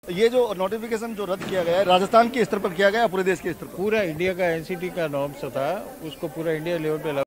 ये जो नोटिफिकेशन जो रद्द किया गया है राजस्थान के स्तर पर किया गया, पूरे देश के स्तर पर? पूरा इंडिया का एनसीटी का नॉर्म्स था, उसको पूरा इंडिया लेवल पे।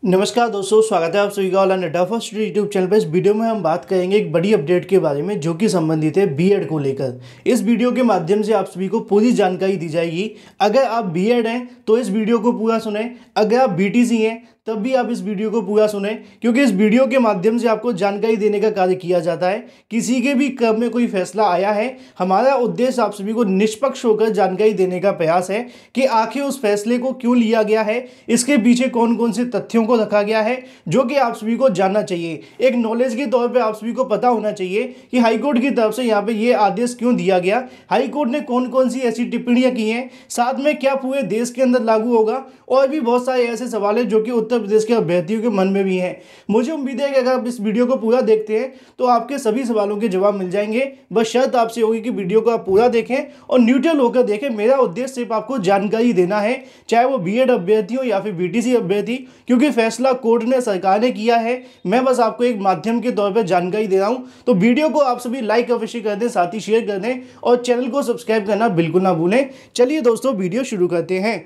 नमस्कार दोस्तों, स्वागत है आप सभी का ऑनलाइन अड्डा फर्स्ट यूट्यूब चैनल पर। इस वीडियो में हम बात करेंगे एक बड़ी अपडेट के बारे में जो कि संबंधित है बीएड को लेकर। इस वीडियो के माध्यम से आप सभी को पूरी जानकारी दी जाएगी। अगर आप बीएड हैं तो इस वीडियो को पूरा सुने, अगर आप बीटीसी हैं तब भी आप इस वीडियो को पूरा सुने, क्योंकि इस वीडियो के माध्यम से आपको जानकारी देने का कार्य किया जाता है। किसी के भी क्रम में कोई फैसला आया है, हमारा उद्देश्य आप सभी को निष्पक्ष होकर जानकारी देने का प्रयास है कि आखिर उस फैसले को क्यों लिया गया है, इसके पीछे कौन कौन से तथ्यों को रखा गया है जो कि आप सभी को जानना चाहिए। एक नॉलेज के तौर पर आप सभी को पता होना चाहिए कि हाईकोर्ट की तरफ से यहाँ पे ये आदेश क्यों दिया गया, हाईकोर्ट ने कौन कौन सी ऐसी टिप्पणियां की हैं, साथ में क्या पूरे देश के अंदर लागू होगा, और भी बहुत सारे ऐसे सवाल है जो कि उत्तर प्रदेश के अभ्यर्थियों के मन में भी हैं। मुझे उम्मीद है कि अगर आप इस वीडियो को पूरा देखते हैं तो आपके सभी सवालों के जवाब मिल जाएंगे। बस शर्त आपसे होगी कि वीडियो को आप पूरा देखें और न्यूट्रल होकर देखें। मेरा उद्देश्य सिर्फ आपको जानकारी देना है, चाहे वो बीएड अभ्यर्थी हो या फिर बीटीसी अभ्यर्थी, क्योंकि फैसला कोर्ट ने, सरकार ने किया है। मैं बस आपको एक माध्यम के तौर पर जानकारी दे रहा हूं। तो वीडियो को आप सभी लाइक अवश्य कर दें, साथ ही शेयर कर दें और चैनल को सब्सक्राइब करना बिल्कुल ना भूलें। चलिए दोस्तों, वीडियो शुरू करते हैं।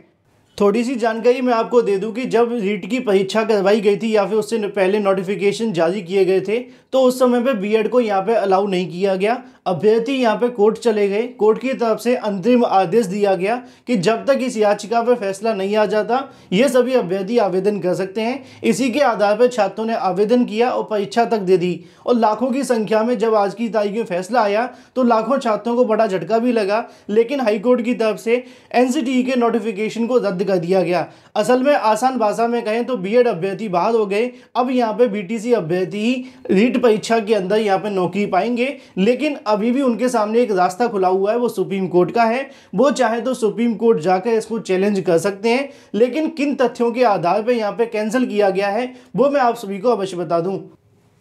थोड़ी सी जानकारी मैं आपको दे दूं कि जब रीट की परीक्षा करवाई गई थी या फिर उससे पहले नोटिफिकेशन जारी किए गए थे तो उस समय पे बीएड को यहाँ पे अलाउ नहीं किया गया। अभ्यर्थी यहाँ पे कोर्ट चले गए, कोर्ट की तरफ से अंतरिम आदेश दिया गया कि जब तक इस याचिका पर फैसला नहीं आ जाता ये सभी अभ्यर्थी आवेदन कर सकते हैं। इसी के आधार पर छात्रों ने आवेदन किया और परीक्षा तक दे दी, और लाखों की संख्या में जब आज की तारीख में फैसला आया तो लाखों छात्रों को बड़ा झटका भी लगा। लेकिन हाईकोर्ट की तरफ से एनसीटीई के नोटिफिकेशन को रद्द कर दिया गया। असल में आसान भाषा में कहें तो बीएड अभ्यर्थी बाहर हो गए। अब यहाँ पे बीटीसी अभ्यर्थी ही रीट परीक्षा के अंदर यहाँ पे नौकरी पाएंगे, लेकिन अभी भी उनके सामने एक रास्ता खुला हुआ है, वो सुप्रीम कोर्ट का है। वो चाहे तो सुप्रीम कोर्ट जाकर इसको चैलेंज कर सकते हैं, लेकिन किन तथ्यों के आधार पर यहाँ पे कैंसिल किया गया है वो मैं आप सभी को अवश्य बता दूं।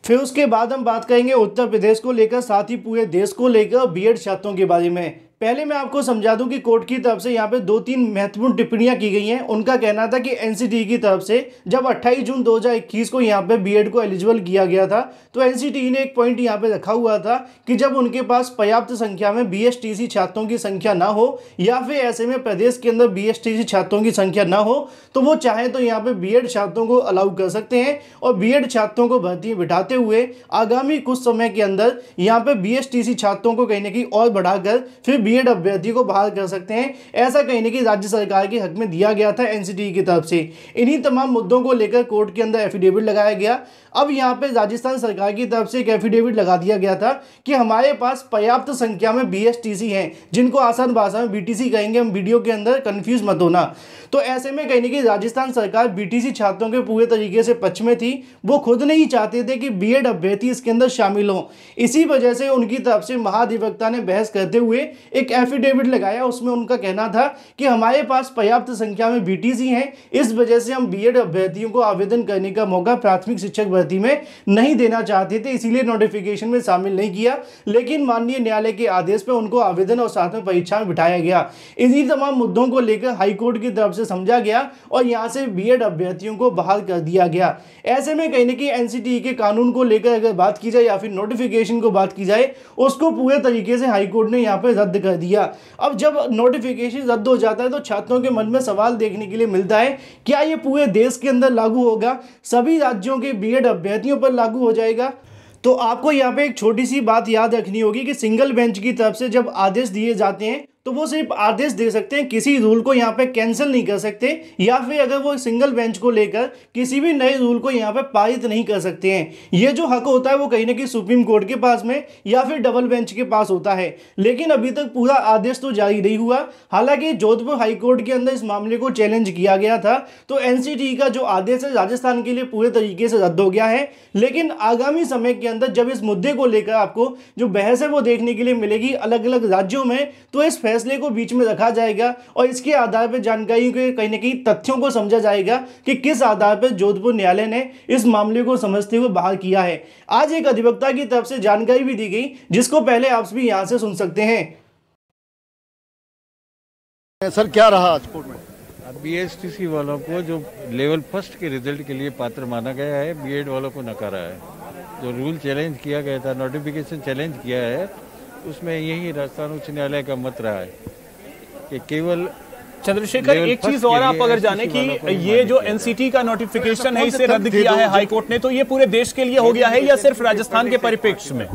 फिर उसके बाद हम बात करेंगे उत्तर प्रदेश को लेकर, साथ ही पूरे देश को लेकर बीएड छात्रों के बारे में। पहले मैं आपको समझा दूं कि कोर्ट की तरफ से यहाँ पे 2-3 महत्वपूर्ण टिप्पणियां की गई हैं। उनका कहना था कि एनसीटीई की तरफ से जब 28 जून 2021 को यहाँ पे बीएड को एलिजिबल किया गया था तो एनसीटीई ने एक पॉइंट यहाँ पे रखा हुआ था कि जब उनके पास पर्याप्त संख्या में बीएसटीसी छात्रों की संख्या ना हो या फिर ऐसे में प्रदेश के अंदर बीएसटीसी छात्रों की संख्या ना हो तो वो चाहे तो यहाँ पे बीएड छात्रों को अलाउ कर सकते हैं और बीएड छात्रों को भर्ती बिठाते हुए आगामी कुछ समय के अंदर यहाँ पे बीएसटीसी छात्रों को कहीं ना कहीं और बढ़ाकर फिर बीएड अभ्यर्थी को बहाल कर सकते हैं। ऐसा कहीं ना कहीं राज्य सरकार के हक में दिया गया था एनसीटीई की तरफ से। इन्हीं तमाम मुद्दों को लेकर कोर्ट के अंदर एफिडेविट लगाया गया। अब यहाँ पे राजस्थान सरकार की तरफ से एक एफिडेविट लगा दिया गया था कि हमारे पास पर्याप्त संख्या में बीएसटीसी हैं, जिनको आसान भाषा में बीटीसी कहेंगे हम, वीडियो के अंदर कंफ्यूज मत होना। तो ऐसे में कहीं ना कहीं राजस्थान सरकार बीटीसी छात्रों के पूरे तरीके से पक्ष में थी। वो खुद नहीं चाहते थे कि बीएड अभ्यर्थी इसके अंदर शामिल हों। इसी वजह से उनकी तरफ से महाधिवक्ता ने बहस करते हुए एक एफिडेविट लगाया। उसमें उनका कहना था कि हमारे पास पर्याप्त संख्या में बीटीसी हैं, इस वजह से हम बीएड अभ्यर्थियों को आवेदन करने का मौका प्राथमिक शिक्षक भर्ती में नहीं देना चाहते थे, इसीलिए नोटिफिकेशन में शामिल नहीं किया। लेकिन माननीय न्यायालय के आदेश पर उनको आवेदन और साथ में परीक्षा में बिठाया गया। इन्हीं तमाम मुद्दों को लेकर हाईकोर्ट की तरफ से समझा गया और यहां से बीएड अभ्यर्थियों को बहाल कर दिया गया। ऐसे में कहीं ना कहीं एनसीटीई के कानून को लेकर अगर बात की जाए या फिर नोटिफिकेशन को बात की जाए, उसको पूरे तरीके से हाईकोर्ट ने यहाँ पे रद्द कर दिया। अब जब नोटिफिकेशन रद्द हो जाता है तो छात्रों के मन में सवाल देखने के लिए मिलता है, क्या ये पूरे देश के अंदर लागू होगा, सभी राज्यों के बीएड अभ्यर्थियों पर लागू हो जाएगा? तो आपको यहाँ पे एक छोटी सी बात याद रखनी होगी कि सिंगल बेंच की तरफ से जब आदेश दिए जाते हैं तो वो सिर्फ आदेश दे सकते हैं, किसी रूल को यहाँ पे कैंसिल नहीं कर सकते, या फिर अगर वो सिंगल बेंच को लेकर किसी भी नए रूल को यहाँ पे पारित नहीं कर सकते हैं। ये जो हक होता है वो कहीं ना कहीं सुप्रीम कोर्ट के पास में या फिर डबल बेंच के पास होता है। लेकिन अभी तक पूरा आदेश तो जारी नहीं हुआ। हालांकि जोधपुर हाईकोर्ट के अंदर इस मामले को चैलेंज किया गया था, तो एनसीटीई का जो आदेश है राजस्थान के लिए पूरे तरीके से रद्द हो गया है। लेकिन आगामी समय के अंदर जब इस मुद्दे को लेकर आपको जो बहस है वो देखने के लिए मिलेगी अलग अलग राज्यों में, तो इस फैसले को बीच में रखा जाएगा और इसके आधार पर जानकारी के कहीं ना कहीं तथ्यों को समझा जाएगा कि किस आधार पर जोधपुर न्यायालय ने इस मामले को समझते हुए बहाल किया है। आज एक अधिवक्ता की तरफ से जानकारी भी दी गई, जिसको पहले आप भी यहां से सुन सकते हैं। सर क्या रहा आज कोर्ट में? बीएसटीसी वालों को जो लेवल फर्स्ट के रिजल्ट के लिए पात्र माना गया है, बीएड वालों को नकारा है। जो रूल चैलेंज किया गया था, नोटिफिकेशन चैलेंज किया है, उसमें यही राजस्थान उच्च न्यायालय का मत रहा है कि केवल चंद्रशेखर, एक चीज और आप अगर जाने कि ये जो एनसीटी का नोटिफिकेशन है इसे रद्द किया है हाई कोर्ट ने, तो ये पूरे देश के लिए हो गया है या सिर्फ राजस्थान के परिप्रेक्ष्य में?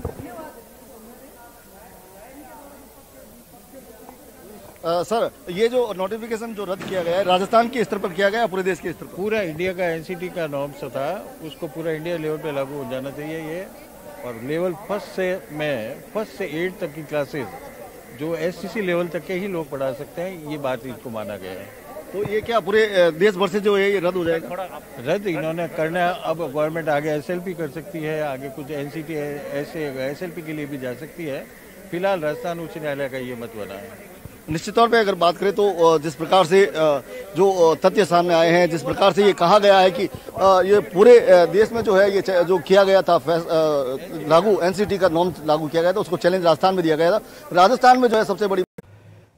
सर, ये जो नोटिफिकेशन जो रद्द किया गया है राजस्थान के स्तर पर किया गया है, पूरे देश के स्तर पर? पूरा इंडिया का एनसीटी का नॉर्म्स था, उसको पूरा इंडिया लेवल पे लागू हो जाना चाहिए ये। और लेवल फर्स्ट से 8 तक की क्लासेस जो एससीसी लेवल तक के ही लोग पढ़ा सकते हैं, ये बात इनको माना गया है। तो ये क्या पूरे देश भर से जो है ये रद्द हो जाएगा? रद्द इन्होंने करना, अब गवर्नमेंट आगे एसएलपी कर सकती है, आगे कुछ एनसीटी ऐसे एसएलपी के लिए भी जा सकती है। फिलहाल राजस्थान उच्च न्यायालय का ये मत बना है। निश्चित तौर पे अगर बात करें तो जिस प्रकार से जो तथ्य सामने आए हैं, जिस प्रकार से ये कहा गया है कि ये पूरे देश में जो है ये जो किया गया था लागू, एनसीटी का नॉर्म लागू किया गया था, उसको चैलेंज राजस्थान में दिया गया था। राजस्थान में जो है सबसे बड़ी,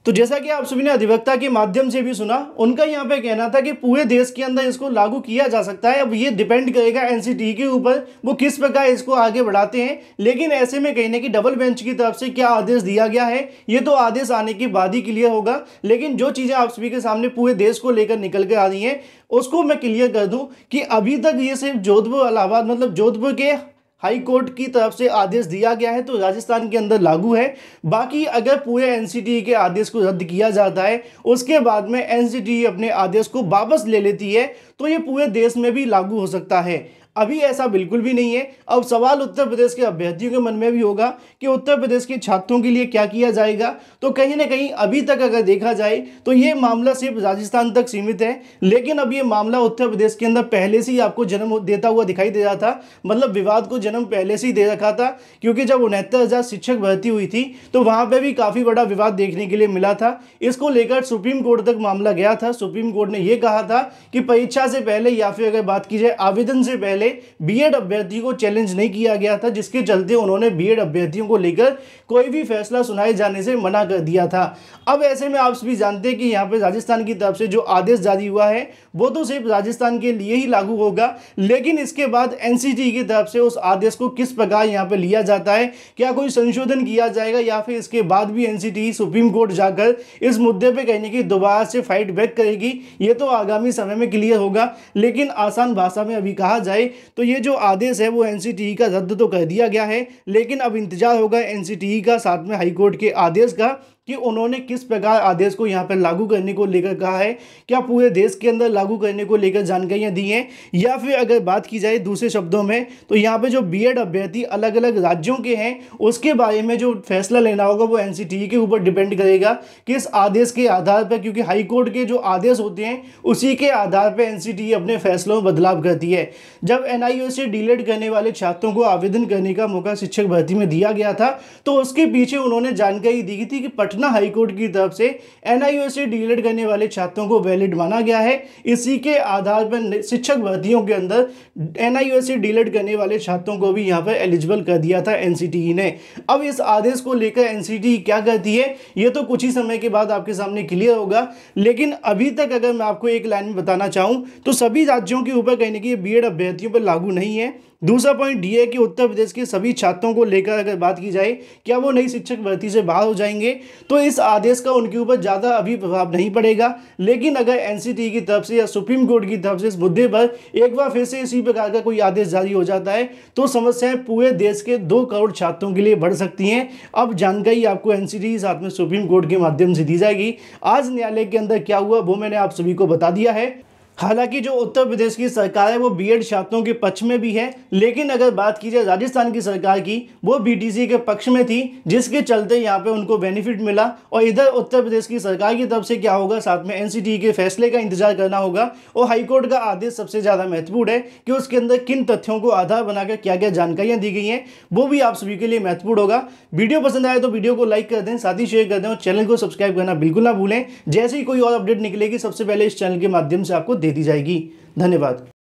तो जैसा कि आप सभी ने अधिवक्ता के माध्यम से भी सुना, उनका यहाँ पे कहना था कि पूरे देश के अंदर इसको लागू किया जा सकता है। अब ये डिपेंड करेगा एनसीटी के ऊपर, वो किस प्रकार इसको आगे बढ़ाते हैं। लेकिन ऐसे में कहीं ना कि डबल बेंच की तरफ से क्या आदेश दिया गया है, ये तो आदेश आने के बाद ही क्लियर होगा। लेकिन जो चीज़ें आप सभी के सामने पूरे देश को लेकर निकल कर आ रही हैं, उसको मैं क्लियर कर दूँ कि अभी तक ये सिर्फ जोधपुर इलाहाबाद, मतलब जोधपुर के हाई कोर्ट की तरफ से आदेश दिया गया है तो राजस्थान के अंदर लागू है। बाकी अगर पूरे एनसीटी के आदेश को रद्द किया जाता है, उसके बाद में एनसीटी अपने आदेश को वापस ले लेती है, तो ये पूरे देश में भी लागू हो सकता है। अभी ऐसा बिल्कुल भी नहीं है। अब सवाल उत्तर प्रदेश के अभ्यर्थियों के मन में भी होगा कि उत्तर प्रदेश के छात्रों के लिए क्या किया जाएगा। तो कहीं ना कहीं अभी तक अगर देखा जाए तो ये मामला सिर्फ राजस्थान तक सीमित है, लेकिन अब ये मामला उत्तर प्रदेश के अंदर पहले से ही आपको जन्म देता हुआ दिखाई दे रहा था। मतलब विवाद को जन्म पहले से ही दे रखा था, क्योंकि जब 69,000 शिक्षक भर्ती हुई थी तो वहाँ पर भी काफ़ी बड़ा विवाद देखने के लिए मिला था। इसको लेकर सुप्रीम कोर्ट तक मामला गया था। सुप्रीम कोर्ट ने यह कहा था कि परीक्षा से पहले या फिर अगर बात की जाए आवेदन से पहले बीएड अभ्यर्थियों को चैलेंज नहीं किया गया था, जिसके चलते उन्होंने बीएड अभ्यर्थियों को लेकर कोई भी फैसला सुनाए जाने से मना कर दिया था। अब ऐसे में आप सभी जानते हैं कि यहाँ पे राजस्थान की तरफ से जो आदेश जारी हुआ है वो तो सिर्फ राजस्थान के लिए ही लागू होगा, लेकिन इसके बाद एनसीटी की तरफ से उस आदेश को किस प्रकार यहाँ पे लिया जाता है, क्या कोई संशोधन किया जाएगा या फिर इसके बाद भी एनसीटी सुप्रीम कोर्ट जाकर इस मुद्दे पे कहने की दोबारा से फाइट बैक करेगी, ये तो आगामी समय में क्लियर होगा। लेकिन आसान भाषा में अभी कहा जाए तो ये जो आदेश है वो एनसीटी का रद्द तो कर दिया गया है, लेकिन अब इंतजार होगा एनसीटी का, साथ में हाईकोर्ट के आदेश का कि उन्होंने किस प्रकार आदेश को यहाँ पर लागू करने को लेकर कहा है। क्या पूरे देश के अंदर लागू करने को लेकर जानकारियाँ दी हैं, या फिर अगर बात की जाए दूसरे शब्दों में तो यहाँ पे जो बीएड अभ्यर्थी अलग अलग राज्यों के हैं उसके बारे में जो फैसला लेना होगा वो एनसीटी के ऊपर डिपेंड करेगा कि इस आदेश के आधार पर, क्योंकि हाई कोर्ट के जो आदेश होते हैं उसी के आधार पर एनसीटी अपने फैसलों में बदलाव करती है। जब एनआईओएस से डीलेट करने वाले छात्रों को आवेदन करने का मौका शिक्षक भर्ती में दिया गया था तो उसके पीछे उन्होंने जानकारी दी थी कि पटना हाईकोर्ट की तरफ से एनआईओएस से डीलेट करने वाले छात्रों को वैलिड माना गया है। इसी के आधार पर शिक्षक भर्तियों के अंदर एनआईओएस से डीलेट करने वाले छात्रों को भी यहां पर एलिजिबल कर दिया था एनसीटी ने। अब इस आदेश को लेकर एनसीटी क्या करती है ये तो कुछ ही समय के बाद आपके सामने क्लियर होगा, लेकिन अभी तक अगर मैं आपको एक लाइन में बताना चाहूं तो सभी राज्यों के ऊपर कहने की बीएड अभ्यर्थियों पर लागू नहीं है। दूसरा पॉइंट ये है कि उत्तर प्रदेश के सभी छात्रों को लेकर अगर बात की जाए क्या वो नई शिक्षक भर्ती से बाहर हो जाएंगे तो इस आदेश का उनके ऊपर ज़्यादा अभी प्रभाव नहीं पड़ेगा। लेकिन अगर एनसीटी की तरफ से या सुप्रीम कोर्ट की तरफ से इस मुद्दे पर एक बार फिर से इसी प्रकार का कोई आदेश जारी हो जाता है तो समस्याएं पूरे देश के 2 करोड़ छात्रों के लिए बढ़ सकती हैं। अब जानकारी आपको एनसीटी साथ में सुप्रीम कोर्ट के माध्यम से दी जाएगी। आज न्यायालय के अंदर क्या हुआ वो मैंने आप सभी को बता दिया है। हालांकि जो उत्तर प्रदेश की सरकार है वो बीएड छात्रों के पक्ष में भी है, लेकिन अगर बात की जाए राजस्थान की सरकार की वो बीटीसी के पक्ष में थी, जिसके चलते यहाँ पे उनको बेनिफिट मिला। और इधर उत्तर प्रदेश की सरकार की तरफ से क्या होगा, साथ में एनसीटी के फैसले का इंतजार करना होगा। और हाईकोर्ट का आदेश सबसे ज़्यादा महत्वपूर्ण है कि उसके अंदर किन तथ्यों को आधार बनाकर क्या क्या जानकारियाँ दी गई हैं वो भी आप सभी के लिए महत्वपूर्ण होगा। वीडियो पसंद आए तो वीडियो को लाइक कर दें, साथ ही शेयर कर दें और चैनल को सब्सक्राइब करना बिल्कुल ना भूलें। जैसे ही कोई और अपडेट निकलेगी सबसे पहले इस चैनल के माध्यम से आपको दे दी जाएगी। धन्यवाद।